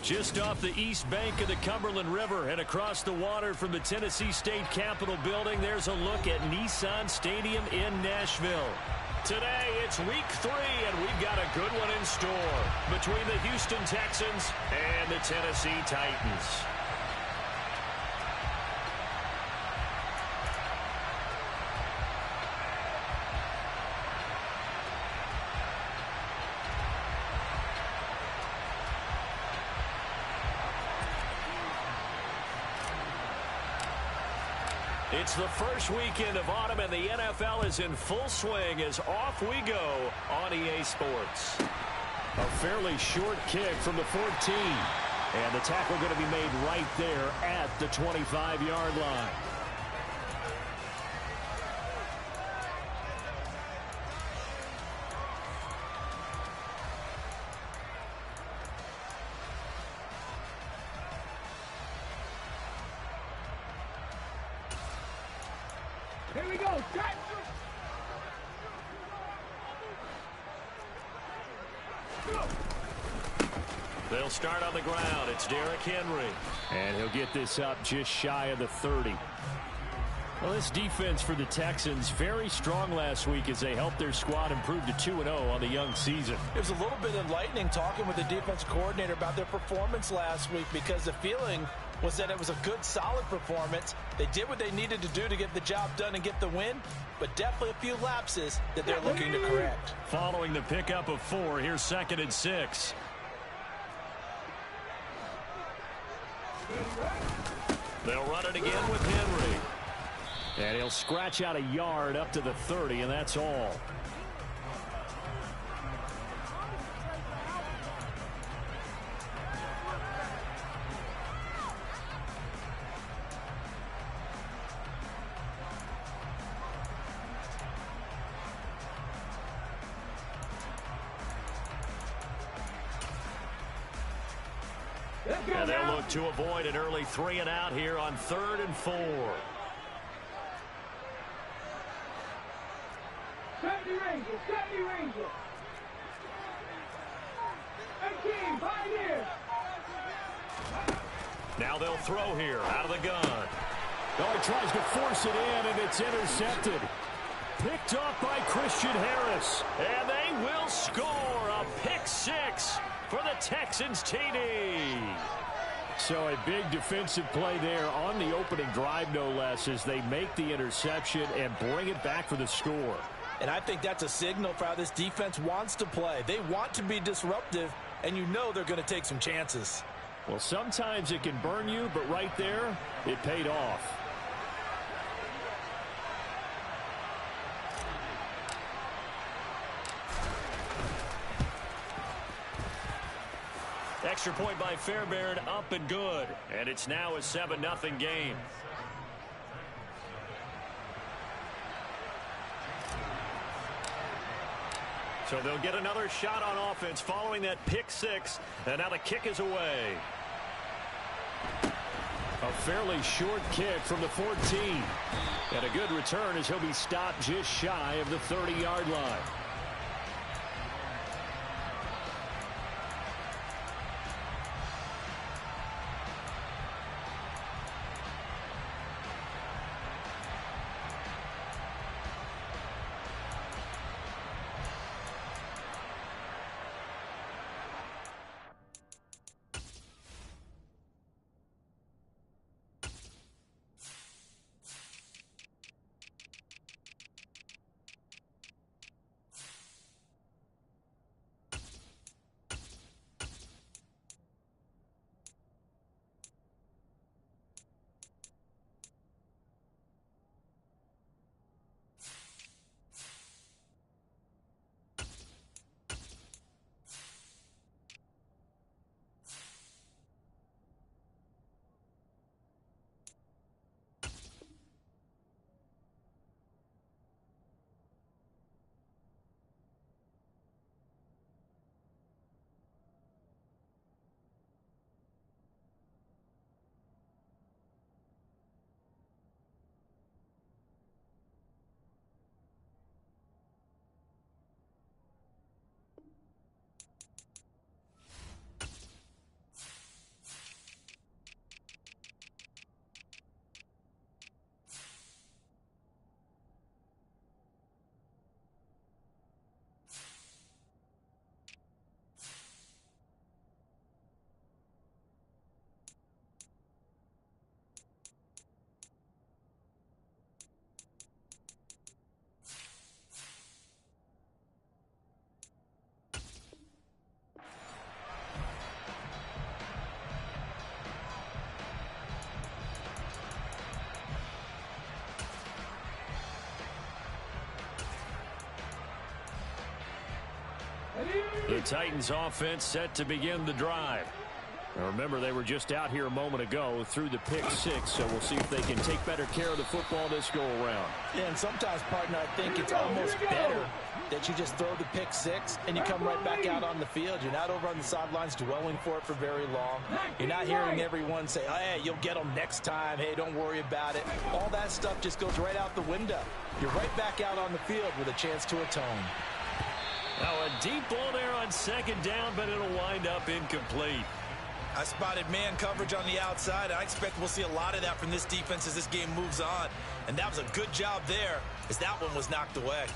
Just off the east bank of the Cumberland River and across the water from the Tennessee State Capitol building, there's a look at Nissan Stadium in Nashville. Today, it's week 3, and we've got a good one in store between the Houston Texans and the Tennessee Titans. It's the first weekend of autumn, and the NFL is in full swing as off we go on EA Sports. A fairly short kick from the 14. And the tackle going to be made right there at the 25-yard line. Here we go. They'll start on the ground. It's Derrick Henry. And he'll get this up just shy of the 30. Well, this defense for the Texans, very strong last week as they helped their squad improve to 2-0 on the young season. It was a little bit enlightening talking with the defense coordinator about their performance last week, because the feeling was that it was a good, solid performance. They did what they needed to do to get the job done and get the win, but definitely a few lapses that they're looking to correct. Following the pickup of 4, here's 2nd and 6. They'll run it again with Henry. And he'll scratch out a yard up to the 30, and that's all. And they'll look to avoid an early 3-and-out here on 3rd and 4. Now they'll throw here out of the gun. Oh, he tries to force it in, and it's intercepted. Picked off by Christian Harris. And they will score a pick 6 for the Texans TD. So a big defensive play there on the opening drive, no less, as they make the interception and bring it back for the score. And I think that's a signal for how this defense wants to play. They want to be disruptive, and you know they're going to take some chances. Well, sometimes it can burn you, but right there, it paid off. Extra point by Fairbairn, up and good. And it's now a 7-0 game. So they'll get another shot on offense following that pick 6. And now the kick is away. A fairly short kick from the 14. And a good return as he'll be stopped just shy of the 30-yard line. The Titans offense set to begin the drive. Now remember, they were just out here a moment ago through the pick six, so we'll see if they can take better care of the football this go-around. Yeah, and sometimes, partner, I think it's almost better that you just throw the pick six and you come right back out on the field. You're not over on the sidelines dwelling for it for very long. You're not hearing everyone say, oh, hey, you'll get them next time. Hey, don't worry about it. All that stuff just goes right out the window. You're right back out on the field with a chance to atone. Now a deep ball there on second down, but it'll wind up incomplete. I spotted man coverage on the outside. I expect we'll see a lot of that from this defense as this game moves on. And that was a good job there as that one was knocked away.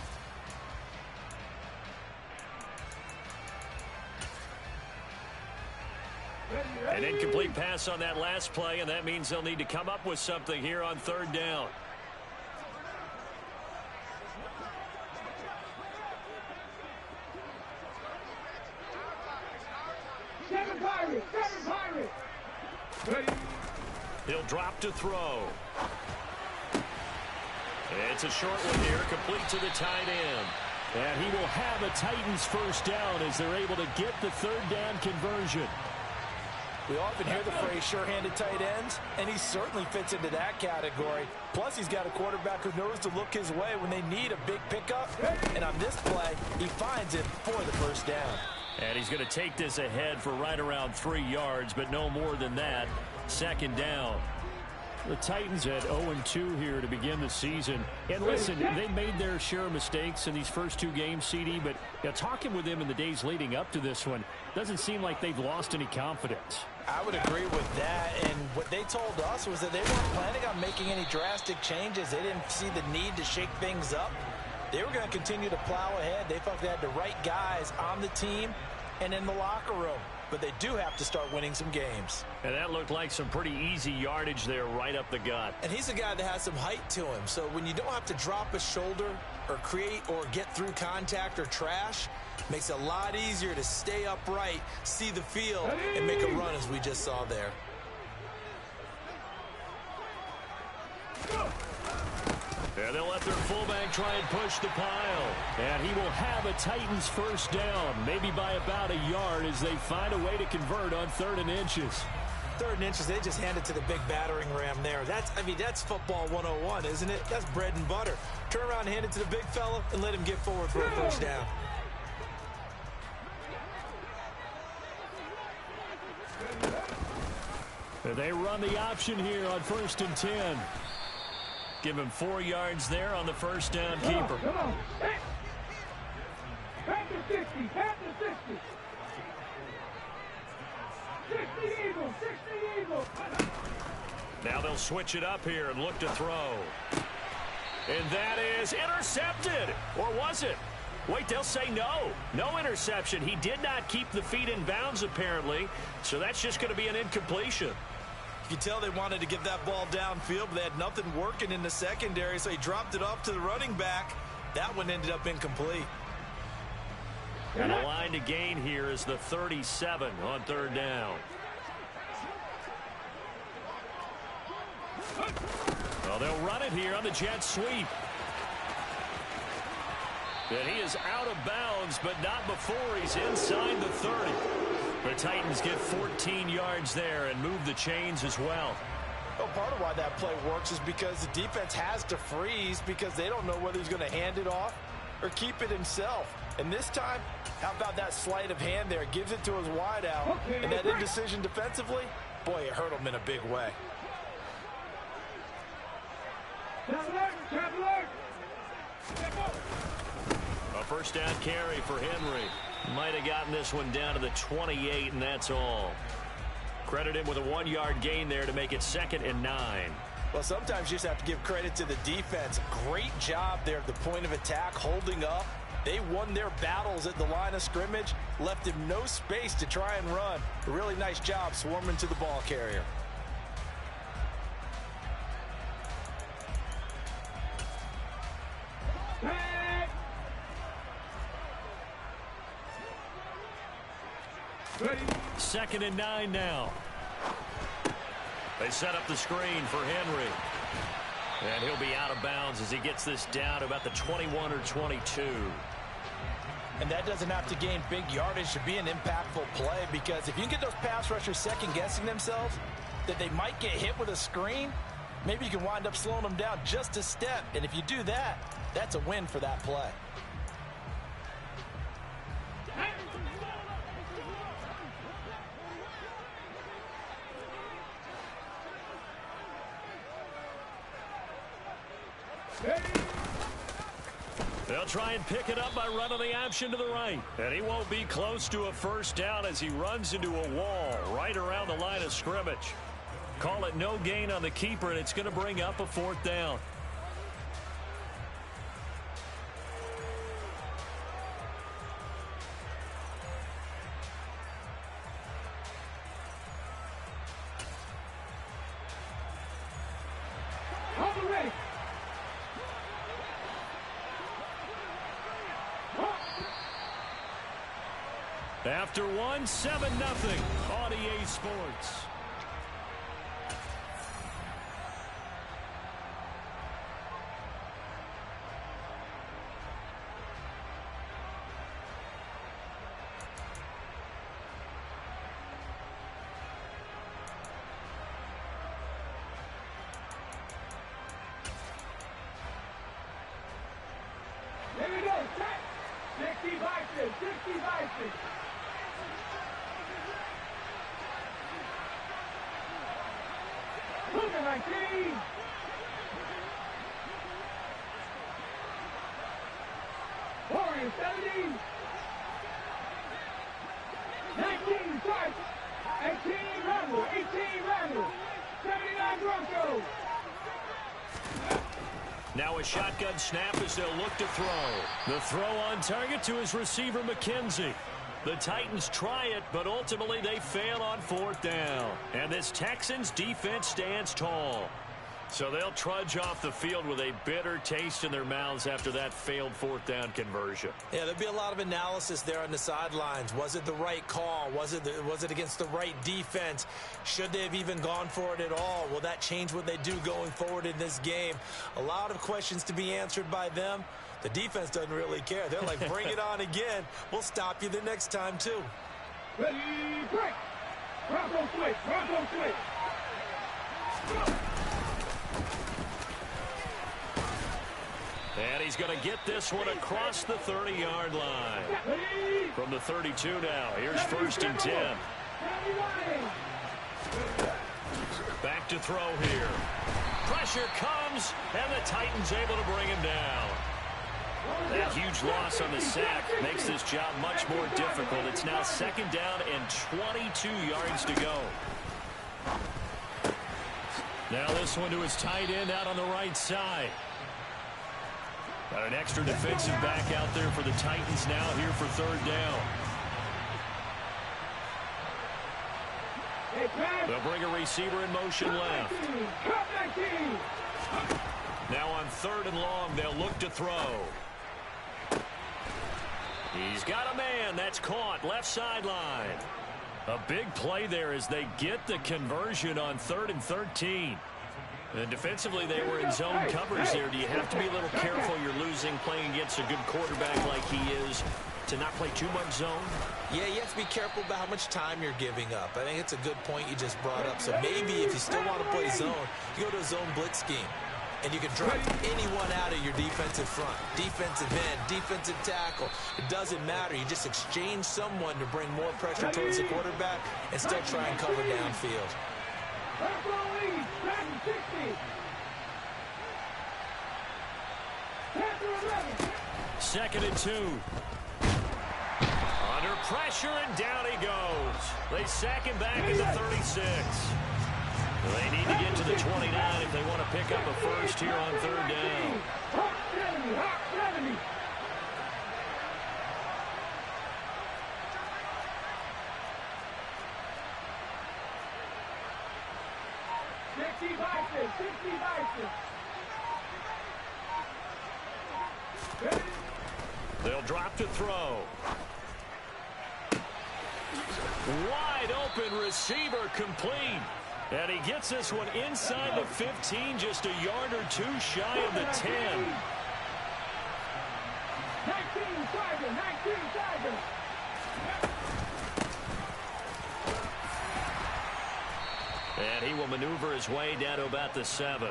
An incomplete pass on that last play, and that means they'll need to come up with something here on third down. He'll drop to throw. It's a short one here, complete to the tight end. And he will have a Titans first down as they're able to get the third down conversion. We often hear the phrase sure-handed tight ends, and he certainly fits into that category. Plus, he's got a quarterback who knows to look his way when they need a big pickup. And on this play, he finds it for the first down. And he's going to take this ahead for right around 3 yards, but no more than that. Second down. The Titans at 0-2 here to begin the season. And listen, they made their share of mistakes in these first 2 games, CD, but talking with them in the days leading up to this one, doesn't seem like they've lost any confidence. I would agree with that, and what they told us was that they weren't planning on making any drastic changes. They didn't see the need to shake things up. They were going to continue to plow ahead. They felt they had the right guys on the team and in the locker room. But they do have to start winning some games. And that looked like some pretty easy yardage there right up the gut. And he's a guy that has some height to him. So when you don't have to drop a shoulder or create or get through contact or trash, makes it a lot easier to stay upright, see the field, and make a run as we just saw there. And they'll let their fullback try and push the pile. And he will have a Titans first down, maybe by about a yard as they find a way to convert on 3rd and inches. 3rd and inches, they just hand it to the big battering ram there. That's football 101, isn't it? That's bread and butter. Turn around and hand it to the big fella and let him get forward for a first down. They run the option here on 1st and 10. Give him 4 yards there on the first down keeper. Come on. Back to 60. Back to 60. 60 Eagles. 60 Eagles. Now they'll switch it up here and look to throw. And that is intercepted. Or was it? Wait, they'll say no. No interception. He did not keep the feet in bounds, apparently. So that's just going to be an incompletion. You can tell they wanted to get that ball downfield, but they had nothing working in the secondary, so he dropped it off to the running back. That one ended up incomplete. And the line to gain here is the 37 on 3rd down. Well, they'll run it here on the jet sweep. And he is out of bounds, but not before he's inside the 30. The Titans get 14 yards there and move the chains as well. Well, part of why that play works is because the defense has to freeze because they don't know whether he's going to hand it off or keep it himself. And this time, how about that sleight of hand there? Gives it to his wideout. And that indecision defensively, boy, it hurt him in a big way. A first down carry for Henry. Might have gotten this one down to the 28, and that's all. Credit him with a 1-yard gain there to make it 2nd and 9. Well, sometimes you just have to give credit to the defense. Great job there at the point of attack, holding up. They won their battles at the line of scrimmage, left him no space to try and run. A really nice job swarming to the ball carrier. Ready. 2nd and 9 now. They set up the screen for Henry. And he'll be out of bounds as he gets this down to about the 21 or 22. And that doesn't have to gain big yardage to be an impactful play, because if you can get those pass rushers second-guessing themselves that they might get hit with a screen, maybe you can wind up slowing them down just a step. And if you do that, that's a win for that play. They'll try and pick it up by running the option to the right. And he won't be close to a first down as he runs into a wall right around the line of scrimmage. Call it no gain on the keeper, and it's going to bring up a fourth down. After one, 7-0 on EA Sports. Here we go. 60 Vikings, 60 Vikings. Look at 19. Warriors 70. 19 strikes. 18 Rebel. 18 Rebel. 79 Broncos. Now a shotgun snap as they'll look to throw. The throw on target to his receiver, McKenzie. The Titans try it, but ultimately they fail on fourth down. And this Texans defense stands tall. So they'll trudge off the field with a bitter taste in their mouths after that failed fourth down conversion. Yeah, there'll be a lot of analysis there on the sidelines. Was it the right call? Was it against the right defense? Should they have even gone for it at all? Will that change what they do going forward in this game? A lot of questions to be answered by them. The defense doesn't really care. They're like, bring it on again. We'll stop you the next time, too. Ready, break. Bronco switch, Bronco switch. And he's going to get this one across the 30-yard line. From the 32 now, here's 1st and 10. Back to throw here. Pressure comes, and the Titans able to bring him down. That huge loss on the sack makes this job much more difficult. It's now 2nd down and 22 yards to go. Now this one to his tight end out on the right side. Got an extra defensive back out there for the Titans now here for 3rd down. They'll bring a receiver in motion left. Now on 3rd and long, they'll look to throw. He's got a man. That's caught. Left sideline. A big play there as they get the conversion on 3rd and 13. And defensively, they were in zone coverage there. Do you have to be a little careful? You're losing playing against a good quarterback like he is to not play too much zone? Yeah, you have to be careful about how much time you're giving up. I think it's a good point you just brought up. So maybe if you still want to play zone, you go to a zone blitz scheme. And you can drop anyone out of your defensive front. Defensive end, defensive tackle. It doesn't matter. You just exchange someone to bring more pressure towards the quarterback and still try and cover downfield. 2nd and 2. Under pressure, and down he goes. They sack him back at the 36. They need to get to the 29 if they want to pick up a first here on 3rd down. Hot 70, hot 70. They'll drop to throw. Wide open receiver complete. And he gets this one inside the 15, just a yard or two shy of the 10. 19 Tiger, 19 maneuver his way down to about the 7.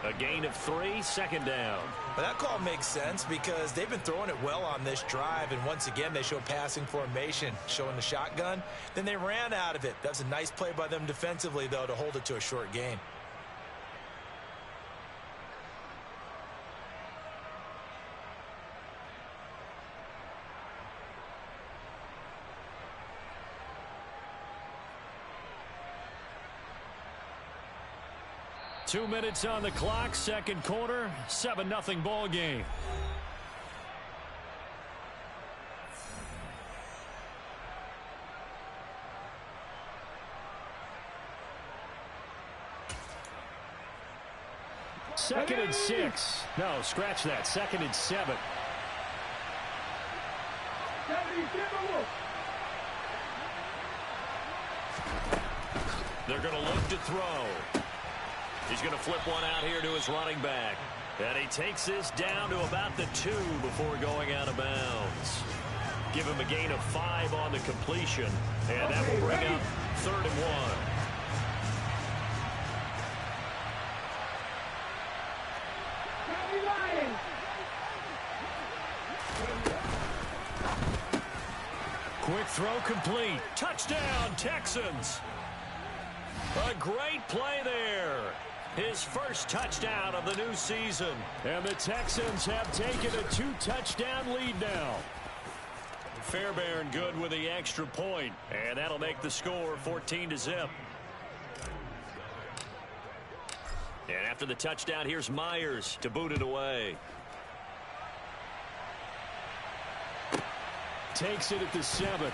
A gain of 3, second down. Well, that call makes sense because they've been throwing it well on this drive, and once again they show passing formation, showing the shotgun. Then they ran out of it. That's a nice play by them defensively, though, to hold it to a short gain. Two minutes on the clock, second quarter, 7-0 ball game. Second and 6. No, scratch that. Second and 7. They're going to look to throw. He's going to flip one out here to his running back. And he takes this down to about the 2 before going out of bounds. Give him a gain of 5 on the completion. And that will bring up 3rd and 1. Quick throw complete. Touchdown, Texans. A great play there. His first touchdown of the new season. And the Texans have taken a 2-touchdown lead now. Fairbairn good with the extra point. And that'll make the score 14-0. And after the touchdown, here's Myers to boot it away. Takes it at the 7.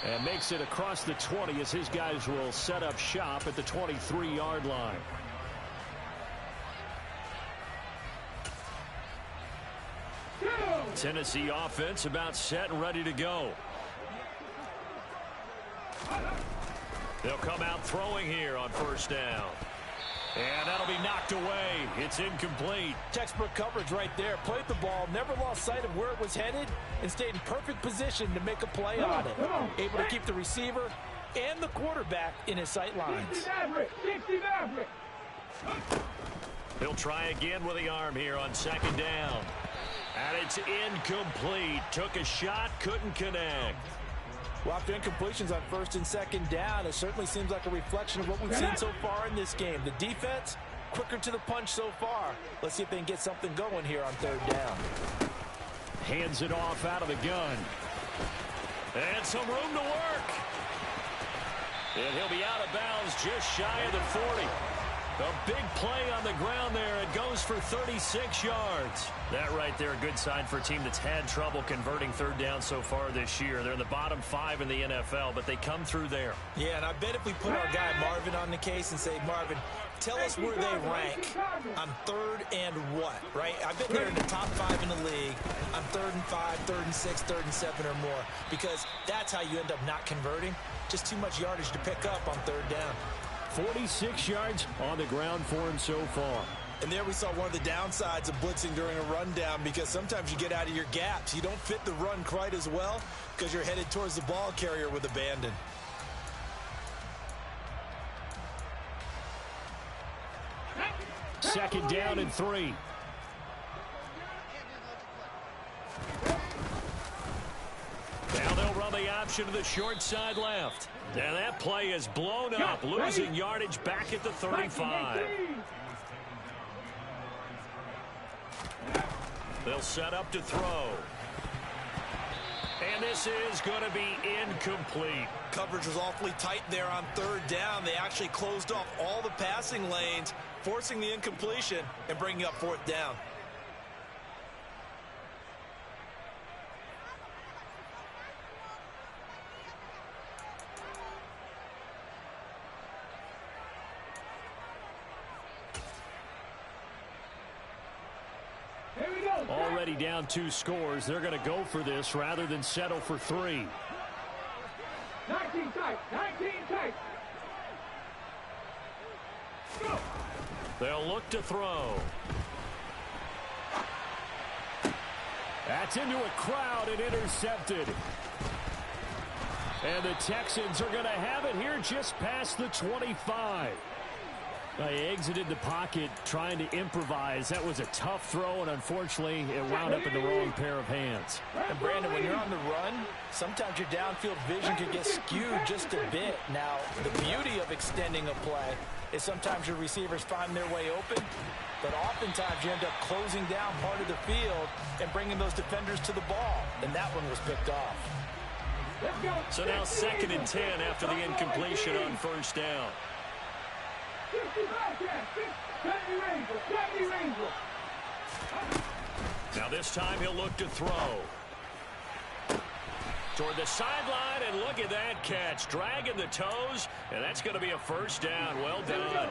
And makes it across the 20 as his guys will set up shop at the 23-yard line. Tennessee offense about set and ready to go. They'll come out throwing here on first down. And that'll be knocked away. It's incomplete. Textbook coverage right there. Played the ball, never lost sight of where it was headed, and stayed in perfect position to make a play on it. Able to keep the receiver and the quarterback in his sight lines. He'll try again with the arm here on second down. And it's incomplete. Took a shot, couldn't connect. Well, after incompletions on first and second down, it certainly seems like a reflection of what we've seen so far in this game. The defense, quicker to the punch so far. Let's see if they can get something going here on third down. Hands it off out of the gun. And some room to work. And he'll be out of bounds just shy of the 40. A big play on the ground there. It goes for 36 yards. That right there, a good sign for a team that's had trouble converting third down so far this year. They're in the bottom 5 in the NFL, but they come through there. Yeah, and I bet if we put our guy Marvin on the case and say, Marvin, tell us where they rank on third and what, right? I bet they're in the top 5 in the league on 3rd and 5, 3rd and 6, 3rd and 7 or more, because that's how you end up not converting. Just too much yardage to pick up on third down. 46 yards on the ground for him so far. And there we saw one of the downsides of blitzing during a rundown, because sometimes you get out of your gaps. You don't fit the run quite as well because you're headed towards the ball carrier with abandon. Second down and 3. Now they'll run the option to the short side left. And that play is blown up, losing yardage back at the 35. They'll set up to throw. And this is going to be incomplete. Coverage was awfully tight there on third down. They actually closed off all the passing lanes, forcing the incompletion and bringing up fourth down. Already down 2 scores. They're going to go for this rather than settle for 3. 19 tight. 19 tight. Go. They'll look to throw. That's into a crowd and intercepted. And the Texans are going to have it here just past the 25. He exited the pocket trying to improvise. That was a tough throw, and unfortunately, it wound up in the wrong pair of hands. And Brandon, when you're on the run, sometimes your downfield vision can get skewed just a bit. Now, the beauty of extending a play is sometimes your receivers find their way open, but oftentimes you end up closing down part of the field and bringing those defenders to the ball, and that one was picked off. So now 2nd and 10 after the incompletion on first down. Now this time he'll look to throw. Toward the sideline, and look at that catch. Dragging the toes, and that's going to be a first down. Well done.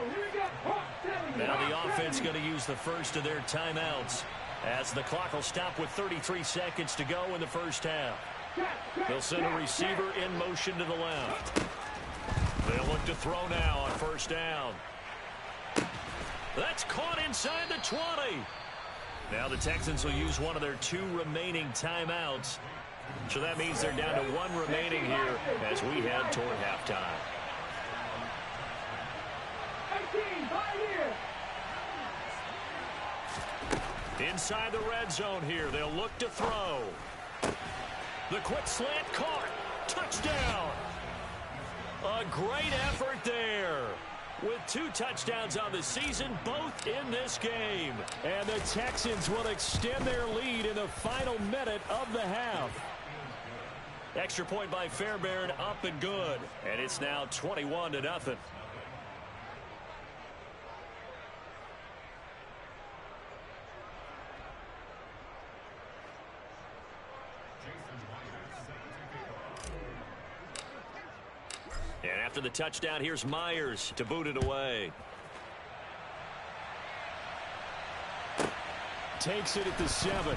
Now the offense going to use the first of their timeouts as the clock will stop with 33 seconds to go in the first half. They'll send a receiver in motion to the left. They'll look to throw now on first down. That's caught inside the 20. Now the Texans will use one of their 2 remaining timeouts. So that means they're down to 1 remaining here as we head toward halftime. Inside the red zone here, they'll look to throw. The quick slant caught. Touchdown. A great effort there. With 2 touchdowns on the season, both in this game. And the Texans will extend their lead in the final minute of the half. Extra point by Fairbairn, up and good. And it's now 21-0. And after the touchdown, here's Myers to boot it away. Takes it at the 7.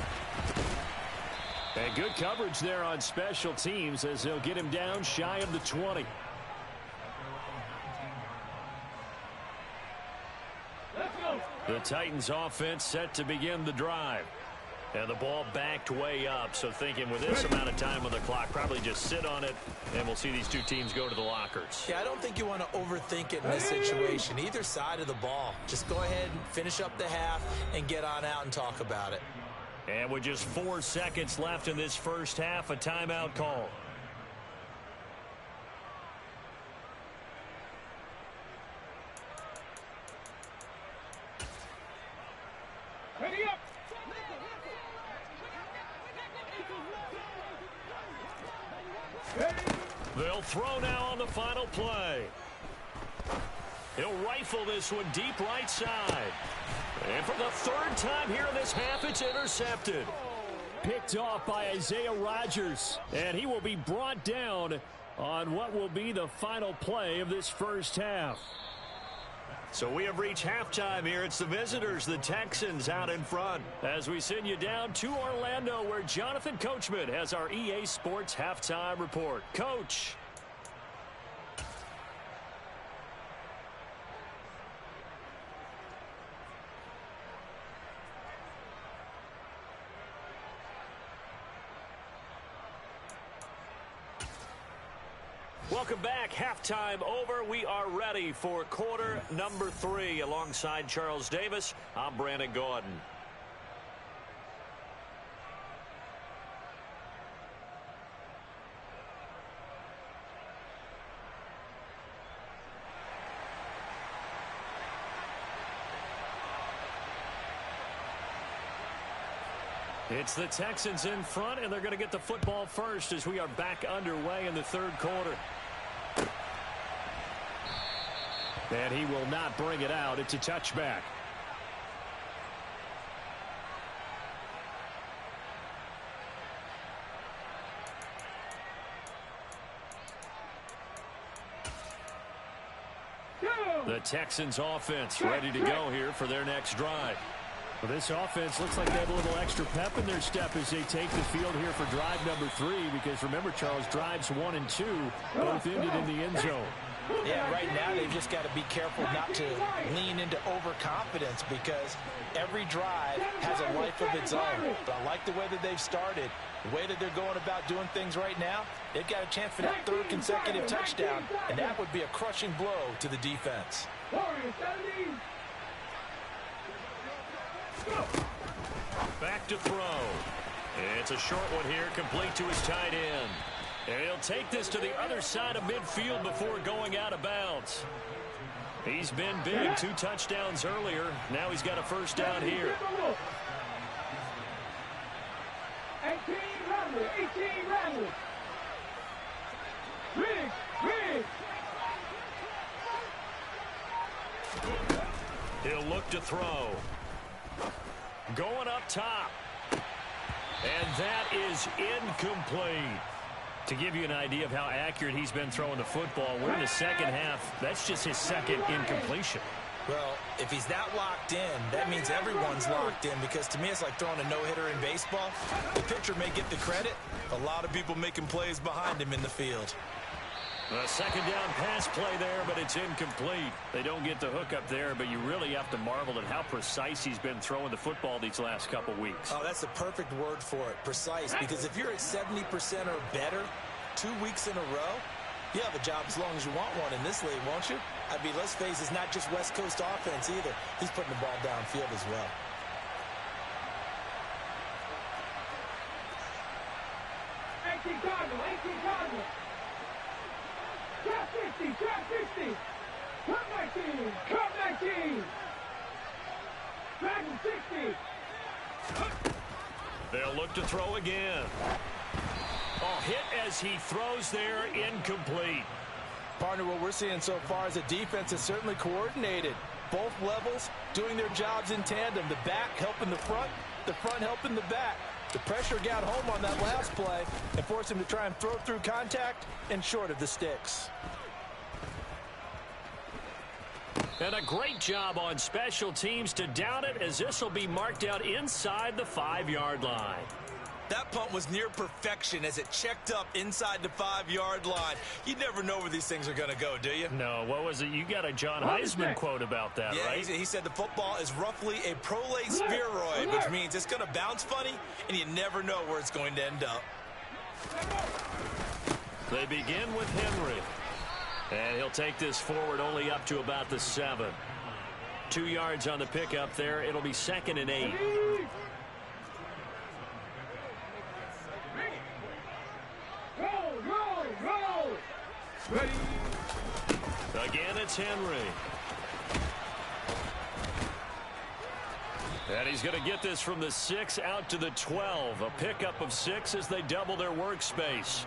And good coverage there on special teams as they'll get him down shy of the 20. The Titans offense set to begin the drive. And the ball backed way up, so thinking with this amount of time on the clock, probably just sit on it, and we'll see these 2 teams go to the lockers. Yeah, I don't think you want to overthink it in this situation, either side of the ball. Just go ahead and finish up the half and get on out and talk about it. And with just 4 seconds left in this first half, a timeout call. Ready up. They'll throw now on the final play. He'll rifle this one deep right side. And for the 3rd time here in this half, it's intercepted. Picked off by Isaiah Rodgers. And he will be brought down on what will be the final play of this first half. So we have reached halftime here. It's the visitors, the Texans, out in front. As we send you down to Orlando, where Jonathan Coachman has our EA Sports halftime report. Coach. Welcome back. Halftime over. We are ready for quarter number 3. Alongside Charles Davis, I'm Brandon Gordon. It's the Texans in front, and they're going to get the football first as we are back underway in the 3rd quarter. And he will not bring it out. It's a touchback. The Texans offense ready to go here for their next drive. Well, this offense looks like they have a little extra pep in their step as they take the field here for drive number 3, because remember, Charles, drives 1 and 2 both ended in the end zone. Yeah, right now they've just got to be careful not to lean into overconfidence because every drive has a life of its own. But I like the way that they've started, the way that they're going about doing things right now. They've got a chance for that third consecutive touchdown, and that would be a crushing blow to the defense. Back to throw. It's a short one here, complete to his tight end. And he'll take this to the other side of midfield before going out of bounds. He's been big, 2 touchdowns earlier. Now he's got a first down here. 18 Randall. He'll look to throw. Going up top. And that is incomplete. To give you an idea of how accurate he's been throwing the football, we're in the second half. That's just his second incompletion. Well, if he's that locked in, that means everyone's locked in because to me it's like throwing a no-hitter in baseball. The pitcher may get the credit. A lot of people making plays behind him in the field. A second down pass play there, but it's incomplete. They don't get the hook up there, but you really have to marvel at how precise he's been throwing the football these last couple weeks. Oh, that's the perfect word for it, precise, because if you're at 70% or better 2 weeks in a row, you have a job as long as you want one in this league, won't you? I mean, let's face it, it's not just West Coast offense either. He's putting the ball downfield as well. Cardinal. Trap 50. Cut 19. Dragon 60. They'll look to throw again. Oh, hit as he throws there, incomplete. Partner, what we're seeing so far is a defense is certainly coordinated. Both levels doing their jobs in tandem. The back helping the front helping the back. The pressure got home on that last play and forced him to try and throw through contact and short of the sticks. And a great job on special teams to down it, as this will be marked out inside the 5-yard line. That punt was near perfection as it checked up inside the 5-yard line. You never know where these things are going to go, do you? No, what was it? You got a John Heisman quote about that, yeah, right? He said the football is roughly a prolate spheroid, which means it's going to bounce funny, and you never know where it's going to end up. They begin with Henry. And he'll take this forward only up to about the 7. 2 yards on the pickup there. It'll be 2nd and 8. Roll. Ready. Again, it's Henry. And he's going to get this from the 6 out to the 12. A pickup of 6 as they double their workspace.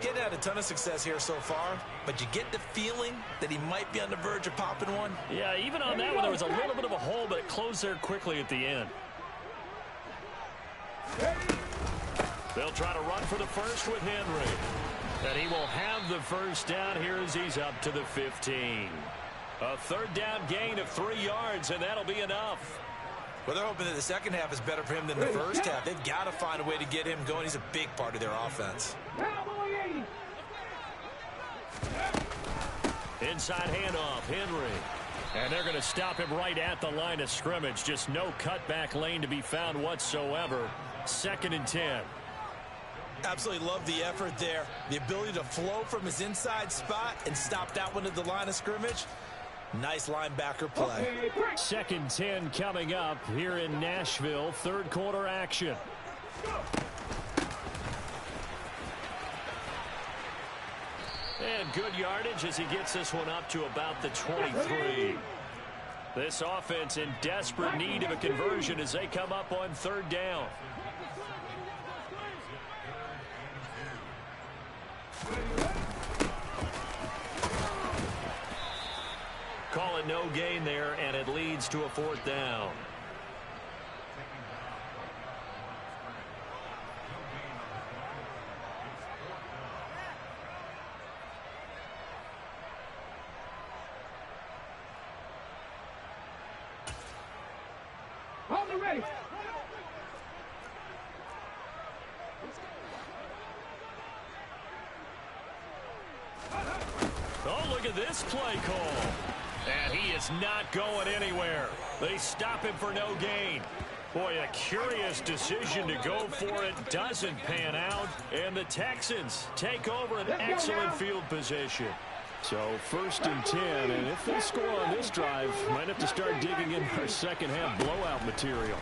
Getting had a ton of success here so far, but you get the feeling that he might be on the verge of popping one. Yeah, even on that one, there was a little bit of a hole, but it closed there quickly at the end. They'll try to run for the first with Henry. And he will have the first down here as he's up to the 15. A 3rd down gain of 3 yards, and that'll be enough. Well, they're hoping that the second half is better for him than the first half. They've got to find a way to get him going. He's a big part of their offense. Inside handoff, Henry. And they're going to stop him right at the line of scrimmage. Just no cutback lane to be found whatsoever. 2nd and 10. Absolutely love the effort there. The ability to flow from his inside spot and stop that one at the line of scrimmage. Nice linebacker play. 2nd 10 coming up here in Nashville. 3rd quarter action. And good yardage as he gets this one up to about the 23. This offense in desperate need of a conversion as they come up on 3rd down. Call it no gain there, and it leads to a 4th down. Hold it ready. Oh, look to this play call. And he is not going anywhere. They stop him for no gain. Boy, a curious decision to go for it. Doesn't pan out. And the Texans take over an excellent field position. So 1st and 10, and if they score on this drive, might have to start digging in for second half blowout material.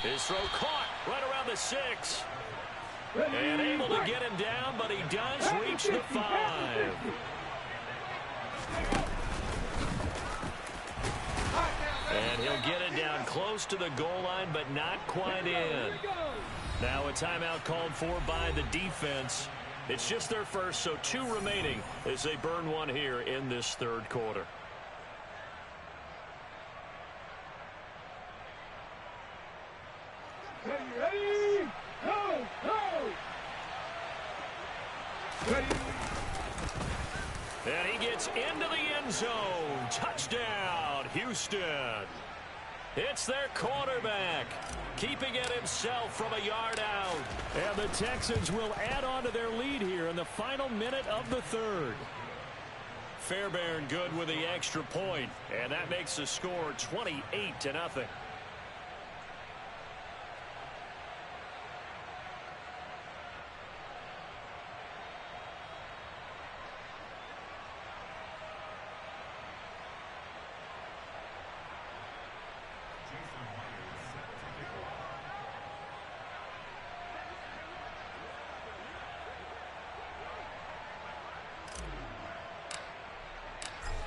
His throw caught right around the 6. And able to get him down, but he does reach the 5. And he'll get it down close to the goal line, but not quite in. Now a timeout called for by the defense. It's just their first, so 2 remaining as they burn one here in this 3rd quarter. Ready, go, go! Ready. And he gets into the end zone. Touchdown, Houston. It's their quarterback, keeping it himself from a yard out. And the Texans will add on to their lead here in the final minute of the 3rd. Fairbairn good with the extra point, and that makes the score 28-0.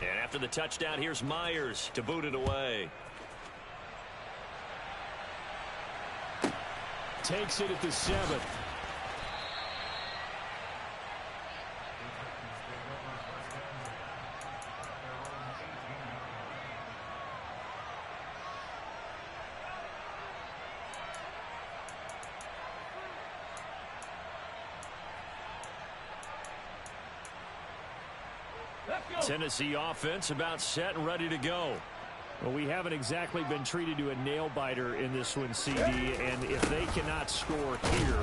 And after the touchdown, here's Myers to boot it away. Takes it at the 7th. Tennessee offense about set and ready to go. Well, we haven't exactly been treated to a nail-biter in this one, CD, and if they cannot score here,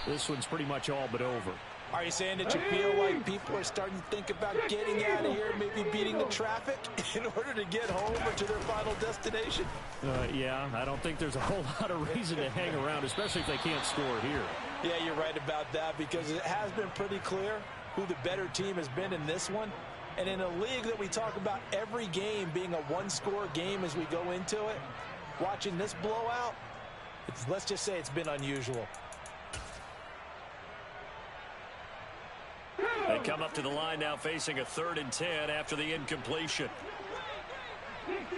this one's pretty much all but over. Are you saying that you feel like people are starting to think about getting out of here, maybe beating the traffic in order to get home or to their final destination? Yeah, I don't think there's a whole lot of reason to hang around, especially if they can't score here. Yeah, you're right about that, because it has been pretty clear who the better team has been in this one. And in a league that we talk about every game being a one-score game as we go into it, watching this blowout, let's just say it's been unusual. They come up to the line now facing a 3rd and 10 after the incompletion. 60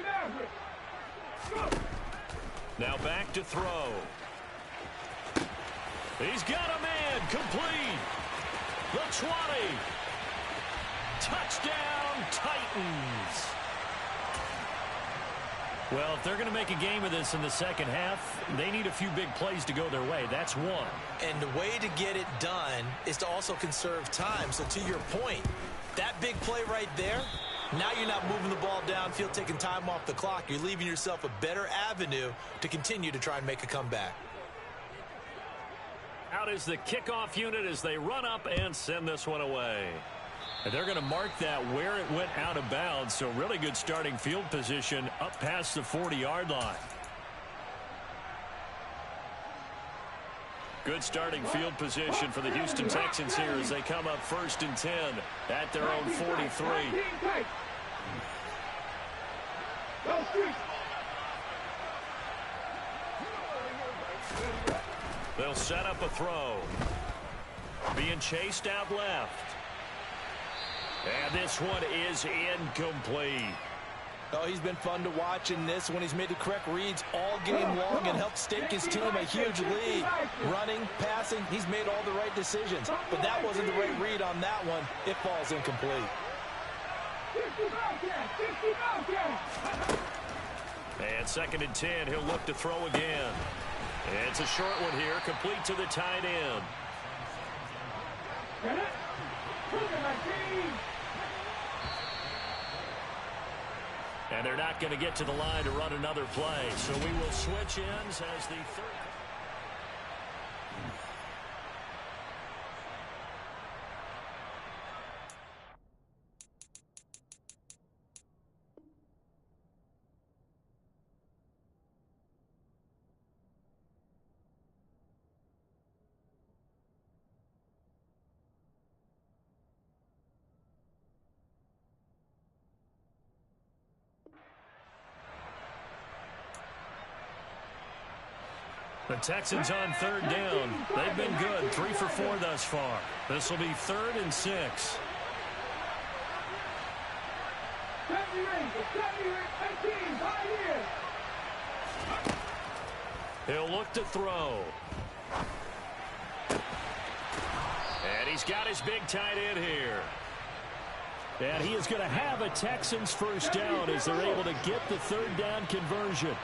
Maverick. Now back to throw. He's got a man complete. The 20. Touchdown, Titans. Well, if they're going to make a game of this in the second half, they need a few big plays to go their way. That's one. And the way to get it done is to also conserve time. So to your point, that big play right there, now you're not moving the ball downfield, taking time off the clock. You're leaving yourself a better avenue to continue to try and make a comeback. Out is the kickoff unit as they run up and send this one away. And they're going to mark that where it went out of bounds. So really good starting field position up past the 40-yard line. Good starting field position for the Houston Texans here as they come up 1st and 10 at their own 43. They'll set up a throw. Being chased out left. And this one is incomplete. Oh, he's been fun to watch in this when he's made the correct reads all game long and helped stake his team a huge lead. Running, passing, he's made all the right decisions. But that wasn't the right read on that one. It falls incomplete. And 2nd and 10, he'll look to throw again. And it's a short one here, complete to the tight end. And they're not going to get to the line to run another play. So we will switch ends as the third. The Texans on third down. They've been good, 3 for 4 thus far. This will be 3rd and 6. He'll look to throw. And he's got his big tight end here. And he is going to have a Texans first down as they're able to get the 3rd down conversion.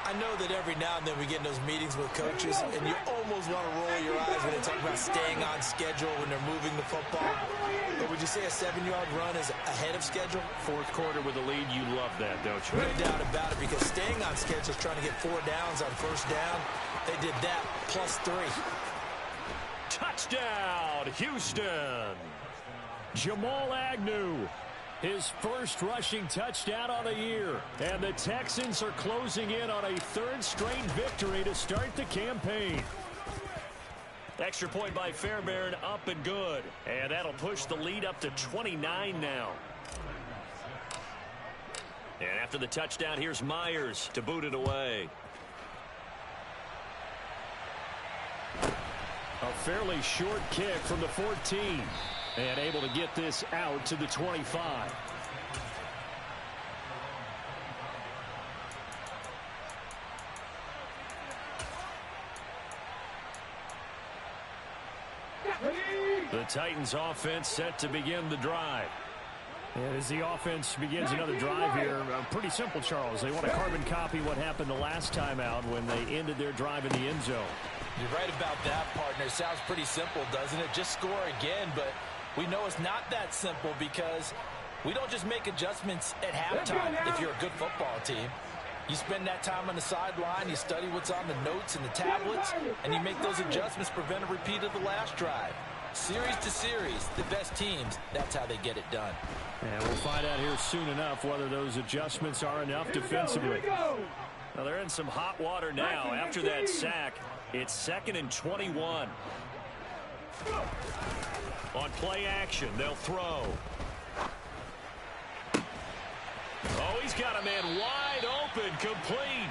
I know that every now and then we get in those meetings with coaches, and you almost want to roll your eyes when they talk about staying on schedule when they're moving the football. But would you say a 7-yard run is ahead of schedule? 4th quarter with a lead, you love that, don't you? No doubt about it, because staying on schedule is trying to get 4 downs on first down. They did that plus 3. Touchdown, Houston. Jamal Agnew. His first rushing touchdown on the year. And the Texans are closing in on a 3rd straight victory to start the campaign. Extra point by Fairbairn, up and good. And that'll push the lead up to 29 now. And after the touchdown, here's Myers to boot it away. A fairly short kick from the 14. And able to get this out to the 25. The Titans offense set to begin the drive. And as the offense begins another drive here, pretty simple, Charles. They want to carbon copy what happened the last time out when they ended their drive in the end zone. You're right about that, partner. Sounds pretty simple, doesn't it? Just score again, but we know it's not that simple because we don't just make adjustments at halftime if you're a good football team. You spend that time on the sideline, you study what's on the notes and the tablets, and you make those adjustments to prevent a repeat of the last drive. Series to series, the best teams, that's how they get it done. And we'll find out here soon enough whether those adjustments are enough defensively. Now they're in some hot water now. After that sack, it's 2nd and 21. On play action, they'll throw. Oh, he's got a man wide open, complete.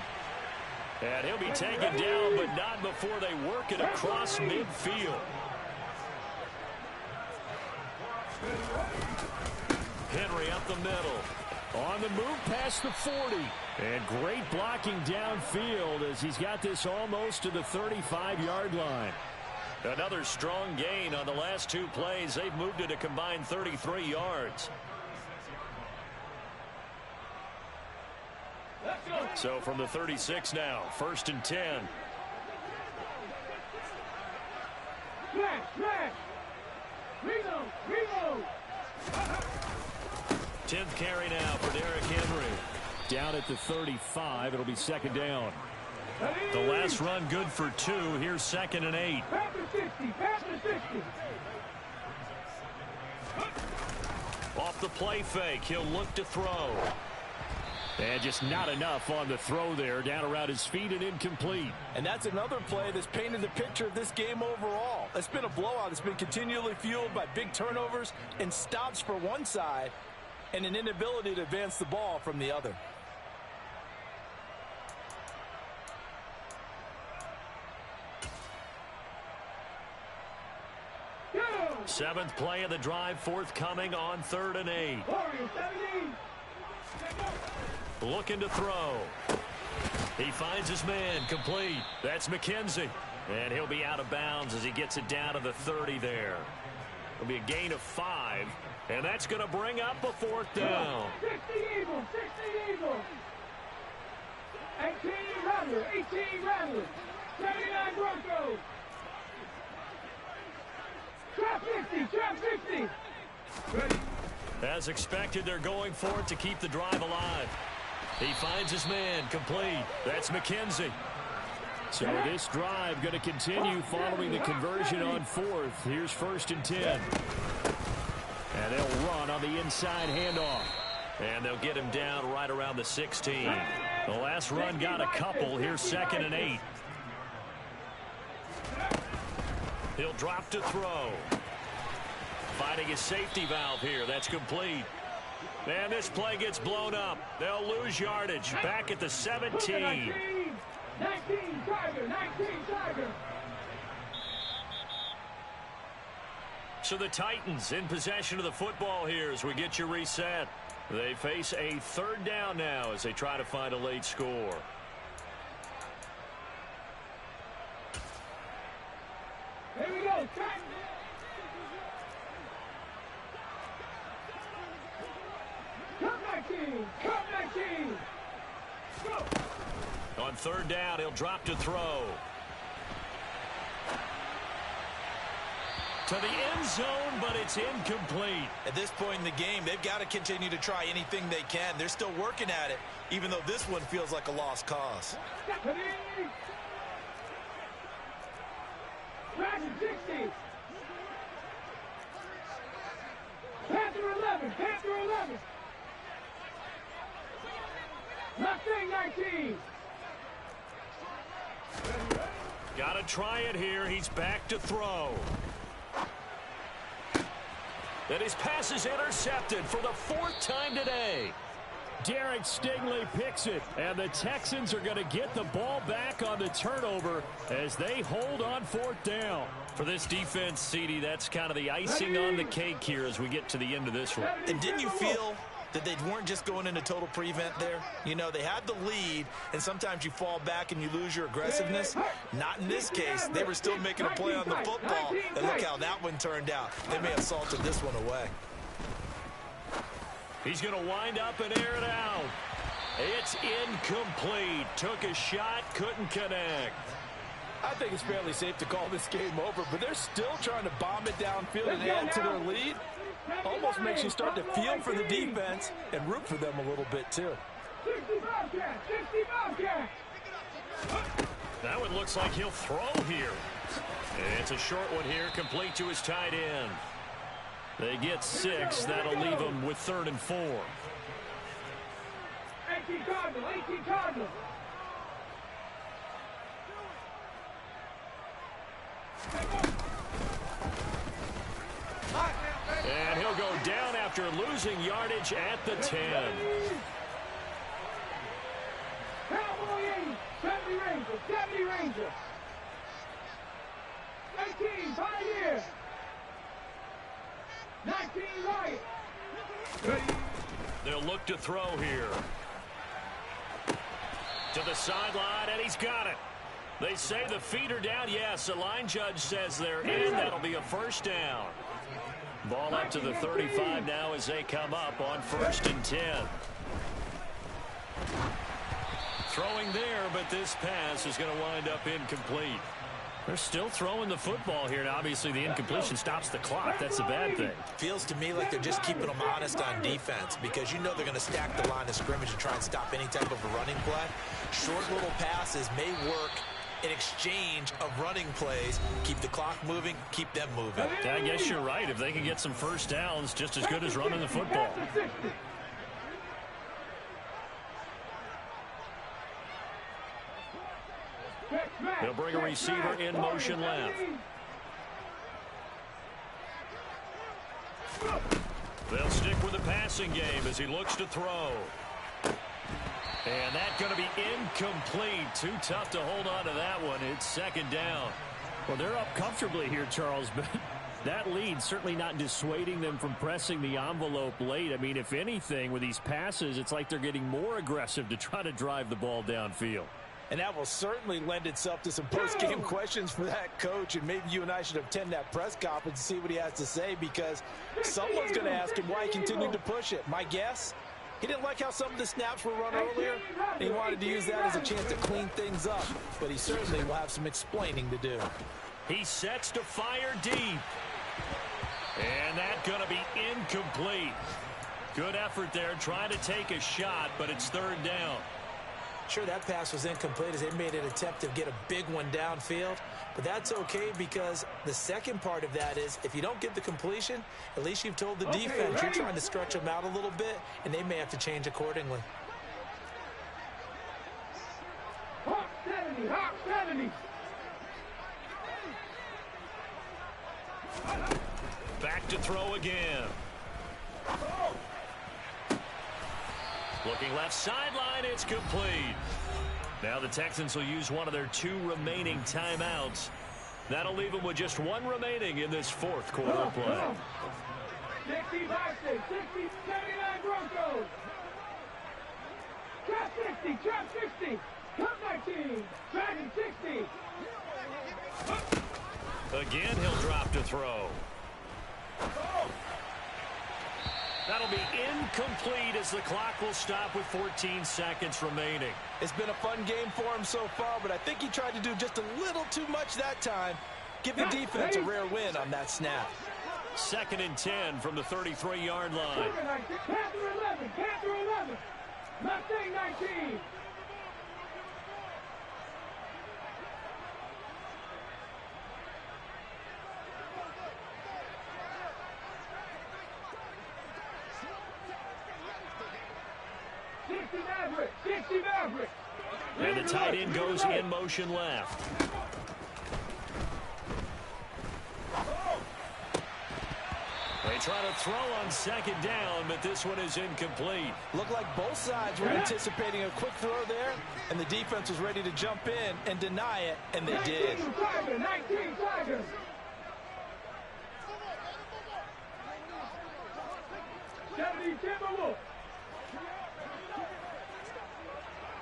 And he'll be taken down, but not before they work it across midfield. Henry up the middle. On the move past the 40. And great blocking downfield as he's got this almost to the 35-yard line. Another strong gain on the last 2 plays. They've moved it a combined 33 yards. So from the 36 now, 1st and 10. Reload. 10th carry now for Derrick Henry. Down at the 35, it'll be 2nd down. The last run good for 2. Here's 2nd and 8. Off the play fake, he'll look to throw. And just not enough on the throw there. Down around his feet and incomplete. And that's another play that's painted the picture of this game overall. It's been a blowout. It's been continually fueled by big turnovers and stops for one side and an inability to advance the ball from the other. Seventh play of the drive forthcoming on 3rd and 8. Looking to throw. He finds his man complete. That's McKenzie. And he'll be out of bounds as he gets it down to the 30 there. It'll be a gain of 5. And that's going to bring up a 4th down. 16 Eagles. 18 Rattlers. 79 Broncos. Trap 50. Ready. As expected, they're going for it to keep the drive alive. He finds his man complete. That's McKenzie. So this drive going to continue following the conversion on 4th. Here's 1st and 10. And they'll run on the inside handoff. And they'll get him down right around the 16. The last run got a couple. Here's 2nd and 8. He'll drop to throw. Finding his safety valve here. That's complete. And this play gets blown up. They'll lose yardage. Back at the 17. 19 Tiger, 19 Tiger. So the Titans in possession of the football here as we get you reset. They face a third down now as they try to find a late score. Here we go. Come 19. Come 19. Go. On third down, he'll drop to throw. To the end zone, but it's incomplete. At this point in the game, they've got to continue to try anything they can. They're still working at it, even though this one feels like a lost cause. Dragon 60. Panther 11. Panther 11. Mustang 19. Got to try it here. He's back to throw. And his pass is intercepted for the fourth time today. Derek Stingley picks it, and the Texans are going to get the ball back on the turnover as they hold on fourth down. For this defense, CD, that's kind of the icing on the cake here as we get to the end of this one. And didn't you feel that they weren't just going into total prevent there? You know, they had the lead, and sometimes you fall back and you lose your aggressiveness. Not in this case. They were still making a play on the football, and look how that one turned out. They may have salted this one away. He's going to wind up and air it out. It's incomplete. Took a shot, couldn't connect. I think it's fairly safe to call this game over, but they're still trying to bomb it downfield and add to their lead. Almost makes you start to feel for the defense and root for them a little bit, too. 65 cat, 65 cat. That one looks like he'll throw here. And it's a short one here, complete to his tight end. They get 6. That'll leave them with 3rd and 4. 18 Cardinal, 18 Cardinal. And he'll go down after losing yardage at the 10. Cowboy 80, 70 Ranger, 70 Ranger. 18 Pioneer. 19 Riot. They'll look to throw here. To the sideline, and he's got it. They say the feet are down. Yes, the line judge says they're in. That'll be a first down. Ball up to the 35 now as they come up on 1st and 10. Throwing there, but this pass is going to wind up incomplete. They're still throwing the football here, and obviously the incompletion stops the clock. That's a bad thing. Feels to me like they're just keeping them honest on defense because you know they're going to stack the line of scrimmage and try and stop any type of a running play. Short little passes may work in exchange of running plays. Keep the clock moving, keep them moving. I guess you're right. If they can get some first downs, just as good as running the football. They'll bring a receiver in motion left. They'll stick with the passing game as he looks to throw. And that's going to be incomplete. Too tough to hold on to that one. It's 2nd down. Well, they're up comfortably here, Charles, but that lead certainly not dissuading them from pressing the envelope late. I mean, if anything, with these passes, it's like they're getting more aggressive to try to drive the ball downfield. And that will certainly lend itself to some post-game questions for that coach, and maybe you and I should attend that press conference and see what he has to say, because someone's going to ask him why he continued to push it. My guess, he didn't like how some of the snaps were run earlier, and he wanted to use that as a chance to clean things up, but he certainly will have some explaining to do. He sets to fire deep. And that's going to be incomplete. Good effort there, trying to take a shot, but it's 3rd down. Sure, that pass was incomplete as they made an attempt to get a big one downfield, but that's okay because the second part of that is if you don't get the completion, at least you've told the defense you're trying to stretch them out a little bit, and they may have to change accordingly. Hawk 70, Hawk 70. Back to throw again. Looking left sideline, it's complete. Now the Texans will use one of their 2 remaining timeouts. That'll leave them with just 1 remaining in this 4th quarter of play. 60 Vikings, 60, 79 Broncos. Trap 60, trap 60. Come 19, Dragon 60. Again, he'll drop to throw. That'll be incomplete as the clock will stop with 14 seconds remaining. It's been a fun game for him so far, but I think he tried to do just a little too much that time. Give the defense a rare win on that snap. 2nd and 10 from the 33-yard line. Panther 11, Panther 11. Mustang 19. Maverick, 60 Maverick. And the tight end goes in motion left. They try to throw on 2nd down, but this one is incomplete. Looked like both sides were anticipating a quick throw there, and the defense was ready to jump in and deny it, and they did. 19 Tigers. 70 Timberwolves.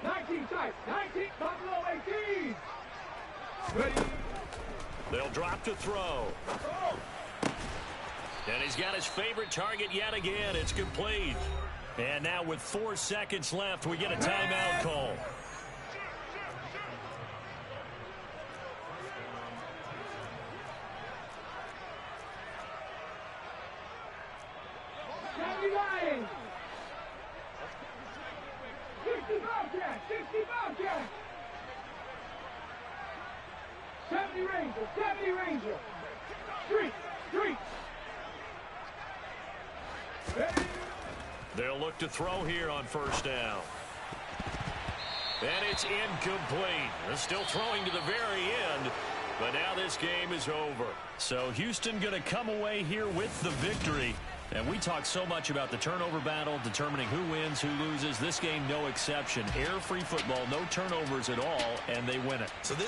19 tight, 19 Buffalo 18. Ready. They'll drop to throw. And he's got his favorite target yet again. It's complete. And now with 4 seconds left, we get a timeout call. Lions. 60 Bobcats, 60 Bobcats. 70 Ranger, 70 Ranger. Street. They'll look to throw here on 1st down. And it's incomplete. They're still throwing to the very end, but now this game is over. So Houston going to come away here with the victory. And we talked so much about the turnover battle, determining who wins, who loses. This game, no exception. Error-free football, no turnovers at all, and they win it. So this